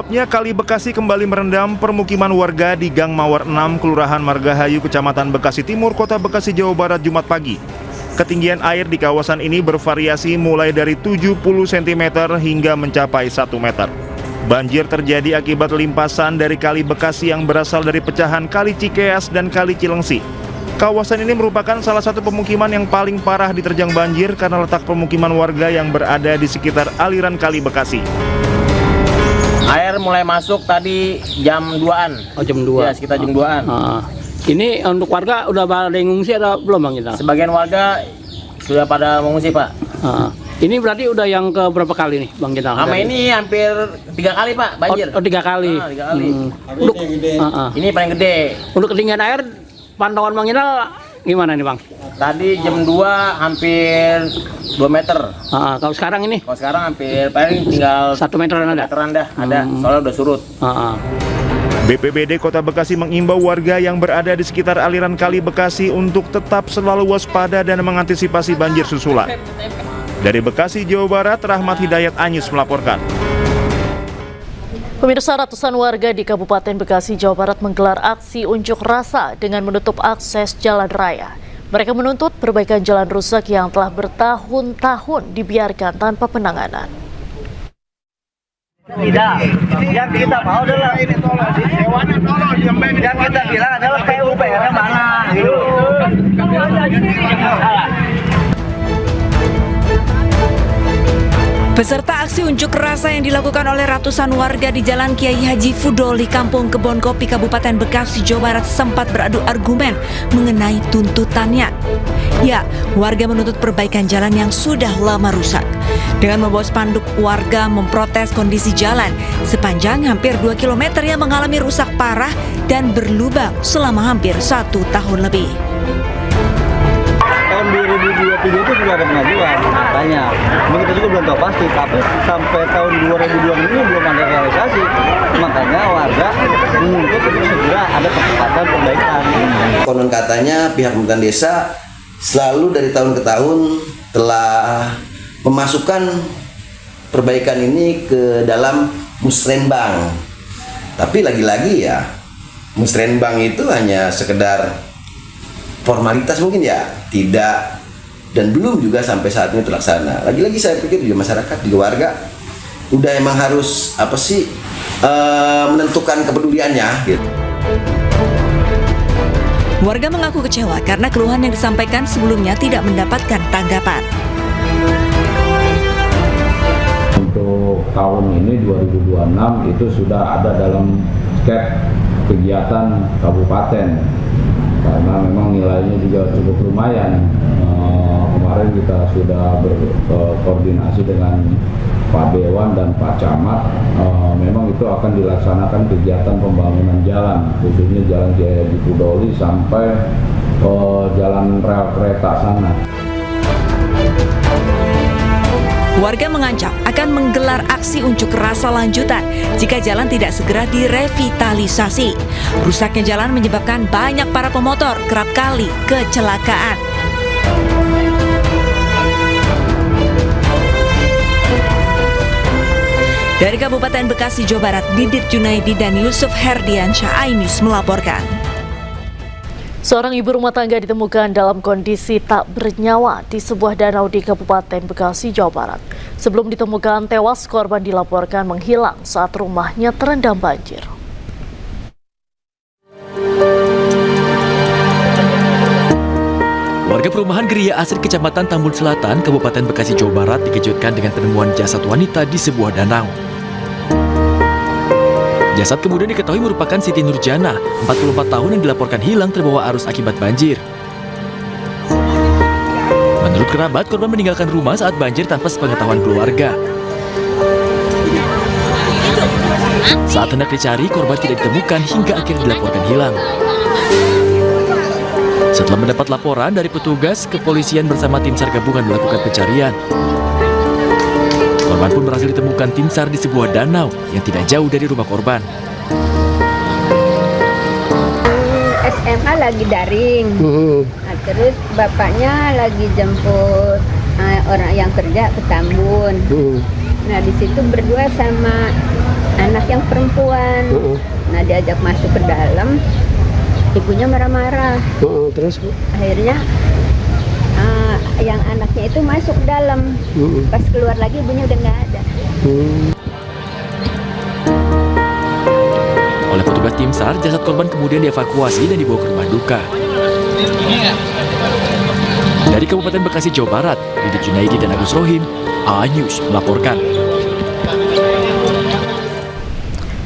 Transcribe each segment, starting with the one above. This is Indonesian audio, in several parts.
Meluapnya Kali Bekasi kembali merendam permukiman warga di Gang Mawar 6, Kelurahan Margahayu, Kecamatan Bekasi Timur, Kota Bekasi, Jawa Barat, Jumat pagi. Ketinggian air di kawasan ini bervariasi mulai dari 70 cm hingga mencapai 1 meter. Banjir terjadi akibat limpasan dari Kali Bekasi yang berasal dari pecahan Kali Cikeas dan Kali Cilengsi. Kawasan ini merupakan salah satu pemukiman yang paling parah diterjang banjir karena letak pemukiman warga yang berada di sekitar aliran Kali Bekasi. Air mulai masuk tadi jam 2-an. Oh, jam 2. Ya, sekitar jam 2-an. Ini untuk warga udah pada yang ngungsi atau belum, Bang kita? Sebagian warga sudah pada mengungsi, Pak. Ini berarti udah yang ke berapa kali nih, Bang kita? Sama ini hampir 3 kali, Pak, banjir. Oh, 3 kali. 3 kali. Untuk, Ini paling gede. Untuk ketinggian air, pantauan Bang Inal gimana nih, Bang? Tadi jam 2 hampir 2 meter. Kalau sekarang ini? Kalau sekarang hampir paling tinggal 1 meteran ada? Meteran dah, ada. Soalnya udah surut. BPBD Kota Bekasi mengimbau warga yang berada di sekitar aliran Kali Bekasi untuk tetap selalu waspada dan mengantisipasi banjir susulan. Dari Bekasi, Jawa Barat, Rahmat Hidayat Anyus melaporkan. Pemirsa, ratusan warga di Kabupaten Bekasi, Jawa Barat menggelar aksi unjuk rasa dengan menutup akses jalan raya. Mereka menuntut perbaikan jalan rusak yang telah bertahun-tahun dibiarkan tanpa penanganan. Tidak, yang kita mau adalah ini yang kita bilang adalah PUPR-nya mana gitu. Peserta aksi unjuk rasa yang dilakukan oleh ratusan warga di Jalan Kiai Haji Fudoli, Kampung Kebon Kopi, Kabupaten Bekasi, Jawa Barat sempat beradu argumen mengenai tuntutannya. Ya, warga menuntut perbaikan jalan yang sudah lama rusak. Dengan membawa spanduk, warga memprotes kondisi jalan sepanjang hampir 2 km yang mengalami rusak parah dan berlubang selama hampir 1 tahun lebih. Tahun 2023 itu sudah ada pengajuan, katanya. Kita juga belum tahu pasti, tapi sampai tahun 2002 ini belum ada realisasi. Makanya warga menuntut untuk segera ada percepatan perbaikan. Konon katanya pihak pemerintahan desa selalu dari tahun ke tahun telah memasukkan perbaikan ini ke dalam musrenbang. Tapi lagi-lagi ya, musrenbang itu hanya sekedar formalitas mungkin ya, tidak dan belum juga sampai saat ini terlaksana. Lagi-lagi saya pikir juga masyarakat, juga warga udah emang harus menentukan kepeduliannya gitu. Warga mengaku kecewa karena keluhan yang disampaikan sebelumnya tidak mendapatkan tanggapan. Untuk tahun ini 2026 itu sudah ada dalam skep kegiatan kabupaten karena memang nilainya juga cukup lumayan. Kemarin kita sudah berkoordinasi dengan Pak Dewan dan Pak Camat, memang itu akan dilaksanakan kegiatan pembangunan jalan, khususnya Jalan Kiai Haji Fudoli sampai jalan rel kereta sana. Warga mengancam akan menggelar aksi unjuk rasa lanjutan jika jalan tidak segera direvitalisasi. Rusaknya jalan menyebabkan banyak para pemotor kerap kali kecelakaan. Dari Kabupaten Bekasi, Jawa Barat, Didit Junaidi dan Yusuf Herdiansyah, iNews melaporkan. Seorang ibu rumah tangga ditemukan dalam kondisi tak bernyawa di sebuah danau di Kabupaten Bekasi, Jawa Barat. Sebelum ditemukan tewas, korban dilaporkan menghilang saat rumahnya terendam banjir. Warga perumahan Geria Asri, Kecamatan Tambun Selatan, Kabupaten Bekasi, Jawa Barat dikejutkan dengan penemuan jasad wanita di sebuah danau. Jasad kemudian diketahui merupakan Siti Nurjana, 44 tahun yang dilaporkan hilang terbawa arus akibat banjir. Menurut kerabat, korban meninggalkan rumah saat banjir tanpa sepengetahuan keluarga. Saat hendak dicari, korban tidak ditemukan hingga akhirnya dilaporkan hilang. Setelah mendapat laporan dari petugas, kepolisian bersama tim SAR gabungan melakukan pencarian. Korban pun berhasil ditemukan tim SAR di sebuah danau yang tidak jauh dari rumah korban. SMA lagi daring, nah, terus bapaknya lagi jemput orang yang kerja ke Tambun. Nah di situ berdua sama anak yang perempuan. Nah diajak masuk ke dalam, ibunya marah-marah. Terus Akhirnya yang anaknya itu masuk dalam. Pas keluar lagi ibunya udah nggak ada. Oleh petugas tim SAR, jasad korban kemudian dievakuasi dan dibawa ke rumah duka. Dari Kabupaten Bekasi, Jawa Barat, Didi Junaidi dan Agus Rohim, A-News melaporkan.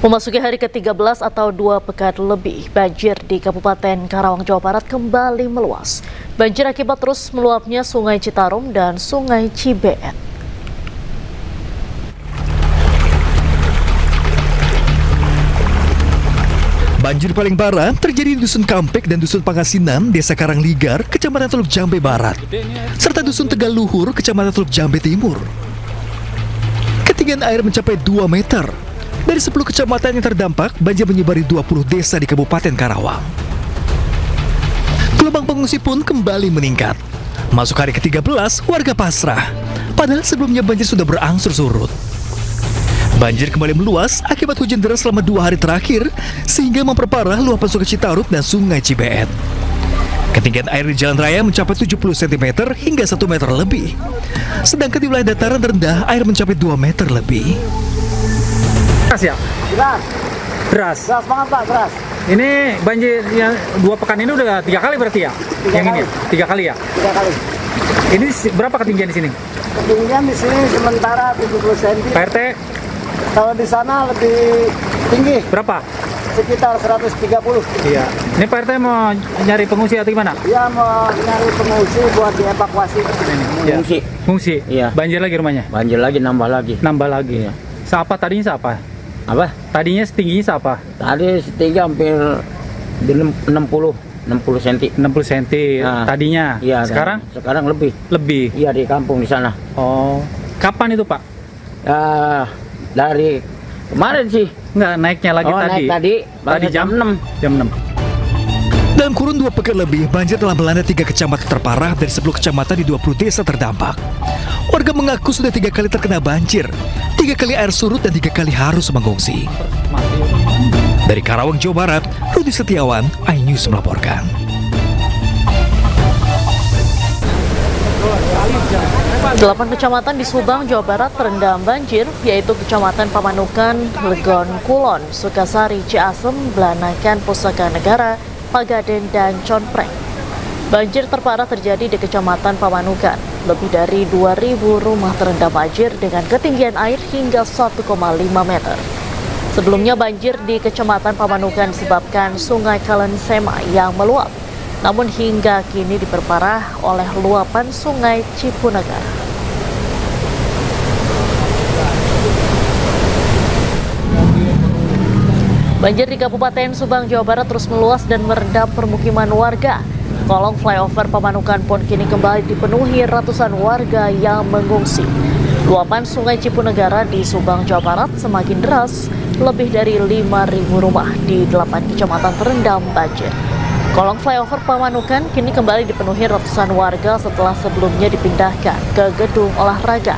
Memasuki hari ke-13 atau 2 pekan lebih, banjir di Kabupaten Karawang, Jawa Barat kembali meluas. Banjir akibat terus meluapnya Sungai Citarum dan Sungai Cibeet. Banjir paling parah terjadi di Dusun Kampek dan Dusun Pangasinan, Desa Karangligar, Kecamatan Teluk Jambe Barat, serta Dusun Tegal Luhur, Kecamatan Teluk Jambe Timur. Ketinggian air mencapai 2 meter. Dari 10 kecamatan yang terdampak, banjir menyebari 20 desa di Kabupaten Karawang. Gelombang pengungsi pun kembali meningkat. Masuk hari ke-13, warga pasrah. Padahal sebelumnya banjir sudah berangsur surut. Banjir kembali meluas akibat hujan deras selama 2 hari terakhir, sehingga memperparah luapan Sungai Citarum dan Sungai Cibeet. Ketinggian air di jalan raya mencapai 70 cm hingga 1 meter lebih. Sedangkan di wilayah dataran rendah, air mencapai 2 meter lebih. Beras ya? Beras. Beras banget Pak, beras. Ini banjir yang 2 pekan ini udah 3 kali berarti ya? Yang ini 3 kali ya? 3 kali. Ini berapa ketinggian di sini? Ketinggian di sini sementara 70 cm. Pak RT? Kalau di sana lebih tinggi. Berapa? Sekitar 130. Iya. Ini Pak RT mau nyari pengungsi atau gimana? Iya, mau nyari pengungsi buat dievakuasi. Pengungsi. Pengungsi? Iya. Banjir lagi rumahnya? Banjir lagi, nambah lagi. Nambah lagi. Iya. Siapa tadinya siapa? Apa? Tadinya setingginya siapa? Tadi setinggi hampir di 60 cm. 60 cm. Nah, tadinya. Iya. Sekarang? Sekarang lebih. Lebih. Iya, di kampung di sana. Oh. Kapan itu Pak? Dari kemarin sih. Enggak, naiknya lagi tadi. Naik tadi. Tadi jam 6. Jam 6. Dalam kurun 2 pekan lebih, banjir telah melanda 3 kecamatan terparah dari 10 kecamatan di 20 desa terdampak. Warga mengaku sudah 3 kali terkena banjir, 3 kali air surut dan 3 kali harus mengungsi. Dari Karawang, Jawa Barat, Rudi Setiawan, iNews melaporkan. Delapan kecamatan di Subang, Jawa Barat terendam banjir, yaitu Kecamatan Pamanukan, Legon Kulon, Sukasari, Ciasem, Blanakan, Pusaka Negara, Pagaden, dan Conpreng. Banjir terparah terjadi di Kecamatan Pamanukan. Lebih dari 2.000 rumah terendam banjir dengan ketinggian air hingga 1,5 meter. Sebelumnya banjir di Kecamatan Pamanukan disebabkan Sungai Kalensema yang meluap. Namun hingga kini diperparah oleh luapan Sungai Cipunagara. Banjir di Kabupaten Subang, Jawa Barat terus meluas dan merendam permukiman warga. Kolong flyover Pamanukan pun kini kembali dipenuhi ratusan warga yang mengungsi. Luapan Sungai Cipunagara di Subang, Jawa Barat semakin deras. Lebih dari 5.000 rumah di 8 kecamatan terendam banjir. Kolong flyover Pamanukan kini kembali dipenuhi ratusan warga setelah sebelumnya dipindahkan ke gedung olahraga.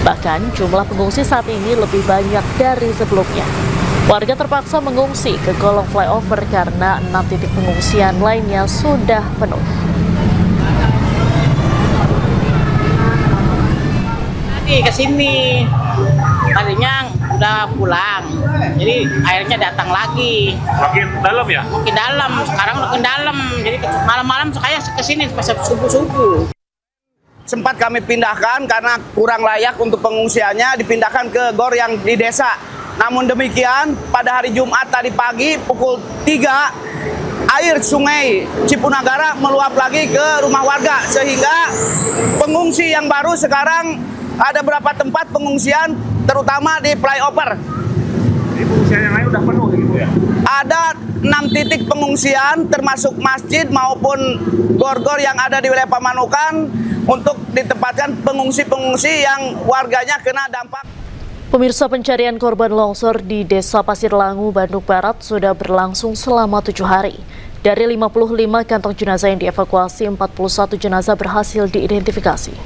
Bahkan jumlah pengungsi saat ini lebih banyak dari sebelumnya. Warga terpaksa mengungsi ke kolong flyover karena 6 titik pengungsian lainnya sudah penuh. Tadi ke sini, tadinya udah pulang, jadi airnya datang lagi. Makin dalam ya? Makin dalam, sekarang makin dalam, jadi malam-malam saya ke sini pas subuh-subuh. Sempat kami pindahkan karena kurang layak untuk pengungsiannya, dipindahkan ke GOR yang di desa. Namun demikian, pada hari Jumat tadi pagi pukul 3, air Sungai Cipunagara meluap lagi ke rumah warga. Sehingga pengungsi yang baru sekarang ada beberapa tempat pengungsian, terutama di flyover. Jadi pengungsian yang lain udah penuh gitu ya? Ada 6 titik pengungsian, termasuk masjid maupun gor-gor yang ada di wilayah Pamanukan, untuk ditempatkan pengungsi-pengungsi yang warganya kena dampak. Pemirsa, pencarian korban longsor di Desa Pasir Langu, Bandung Barat sudah berlangsung selama 7 hari. Dari 55 kantong jenazah yang dievakuasi, 41 jenazah berhasil diidentifikasi.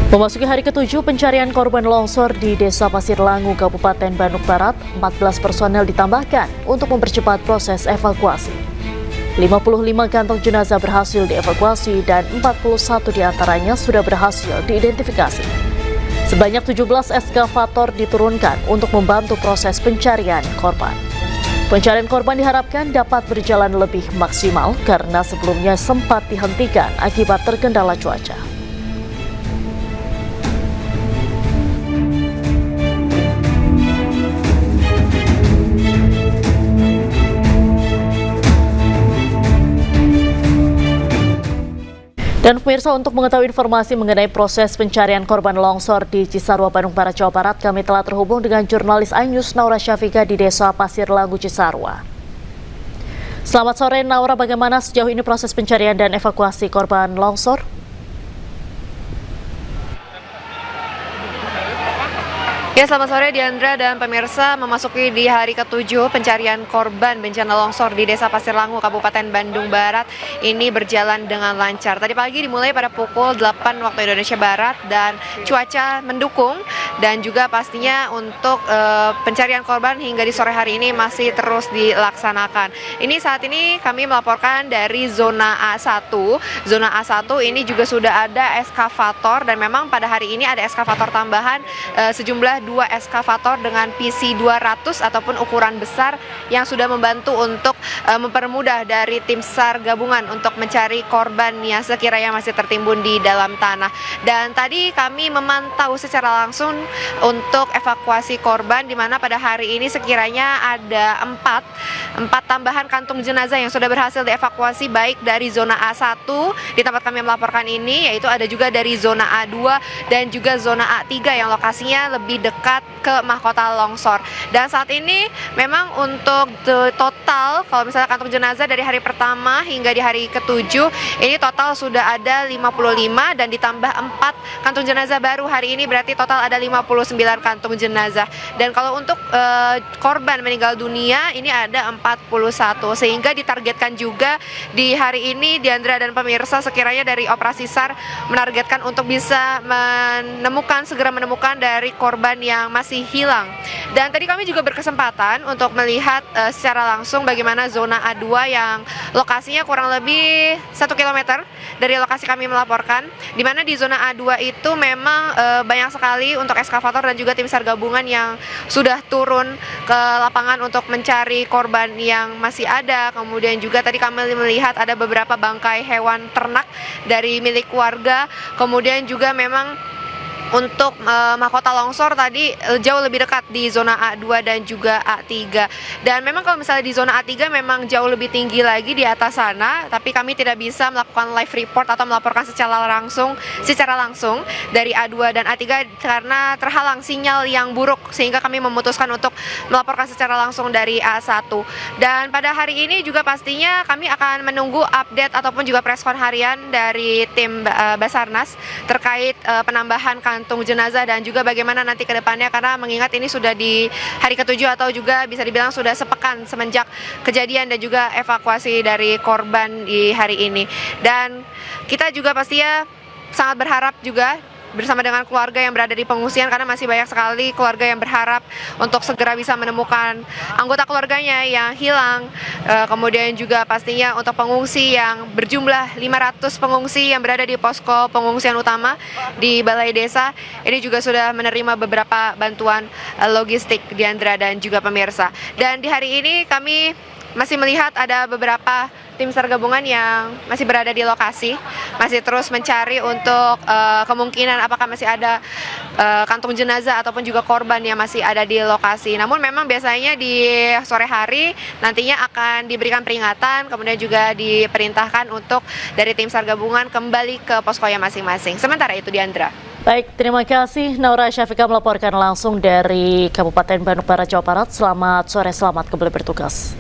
Memasuki hari ke-7 pencarian korban longsor di Desa Pasir Langu, Kabupaten Bandung Barat, 14 personel ditambahkan untuk mempercepat proses evakuasi. 55 kantong jenazah berhasil dievakuasi dan 41 diantaranya sudah berhasil diidentifikasi. Sebanyak 17 eskavator diturunkan untuk membantu proses pencarian korban. Pencarian korban diharapkan dapat berjalan lebih maksimal karena sebelumnya sempat dihentikan akibat terkendala cuaca. Dan pemirsa, untuk mengetahui informasi mengenai proses pencarian korban longsor di Cisarua, Bandung Barat, Jawa Barat, kami telah terhubung dengan jurnalis iNews Naura Syafika di Desa Pasir Langu, Cisarua. Selamat sore Naura, bagaimana sejauh ini proses pencarian dan evakuasi korban longsor? Ya, selamat sore Diandra dan pemirsa. Memasuki di hari ke-7 pencarian korban bencana longsor di Desa Pasir Langu, Kabupaten Bandung Barat ini berjalan dengan lancar. Tadi pagi dimulai pada pukul 8 waktu Indonesia Barat dan cuaca mendukung, dan juga pastinya untuk pencarian korban hingga di sore hari ini masih terus dilaksanakan. Ini saat ini kami melaporkan dari zona A1. Zona A1 ini juga sudah ada eskavator, dan memang pada hari ini ada eskavator tambahan sejumlah 2 eskavator dengan PC 200 ataupun ukuran besar yang sudah membantu untuk mempermudah dari tim SAR gabungan untuk mencari korban yang sekiranya masih tertimbun di dalam tanah. Dan tadi kami memantau secara langsung untuk evakuasi korban, di mana pada hari ini sekiranya ada 4 tambahan kantung jenazah yang sudah berhasil dievakuasi, baik dari zona A1 di tempat kami melaporkan ini, yaitu ada juga dari zona A2 dan juga zona A3 yang lokasinya lebih dekat ke mahkota longsor. Dan saat ini memang untuk total, kalau misalnya kantung jenazah dari hari pertama hingga di hari ke-7 ini total sudah ada 55, dan ditambah 4 kantung jenazah baru hari ini, berarti total ada 59 kantung jenazah. Dan kalau untuk korban meninggal dunia ini ada 41, sehingga ditargetkan juga di hari ini Diandra dan pemirsa, sekiranya dari operasi SAR menargetkan untuk bisa segera menemukan dari korban yang masih hilang. Dan tadi kami juga berkesempatan untuk melihat secara langsung bagaimana zona A2 yang lokasinya kurang lebih 1 km dari lokasi kami melaporkan, di mana di zona A2 itu memang banyak sekali untuk eskavator dan juga tim SAR gabungan yang sudah turun ke lapangan untuk mencari korban yang masih ada. Kemudian juga tadi kami melihat ada beberapa bangkai hewan ternak dari milik warga. Kemudian juga memang untuk mahkota longsor tadi jauh lebih dekat di zona A2 dan juga A3. Dan memang kalau misalnya di zona A3 memang jauh lebih tinggi lagi di atas sana, tapi kami tidak bisa melakukan live report atau melaporkan secara langsung dari A2 dan A3 karena terhalang sinyal yang buruk, sehingga kami memutuskan untuk melaporkan secara langsung dari A1. Dan pada hari ini juga pastinya kami akan menunggu update ataupun juga preskon harian dari tim Basarnas terkait penambahan kantung jenazah dan juga bagaimana nanti ke depannya, karena mengingat ini sudah di hari ke-7 atau juga bisa dibilang sudah sepekan semenjak kejadian dan juga evakuasi dari korban di hari ini. Dan kita juga pastinya sangat berharap juga bersama dengan keluarga yang berada di pengungsian, karena masih banyak sekali keluarga yang berharap untuk segera bisa menemukan anggota keluarganya yang hilang. Kemudian juga pastinya untuk pengungsi yang berjumlah 500 pengungsi yang berada di posko pengungsian utama di Balai Desa, ini juga sudah menerima beberapa bantuan logistik, Diandra dan juga pemirsa. Dan di hari ini kami masih melihat ada beberapa tim SAR gabungan yang masih berada di lokasi, masih terus mencari untuk kemungkinan apakah masih ada kantung jenazah ataupun juga korban yang masih ada di lokasi. Namun memang biasanya di sore hari nantinya akan diberikan peringatan, kemudian juga diperintahkan untuk dari tim SAR gabungan kembali ke poskonya masing-masing. Sementara itu, Diandra. Baik, terima kasih Naura Syafika melaporkan langsung dari Kabupaten Bandung Barat, Jawa Barat. Selamat sore, selamat kembali bertugas.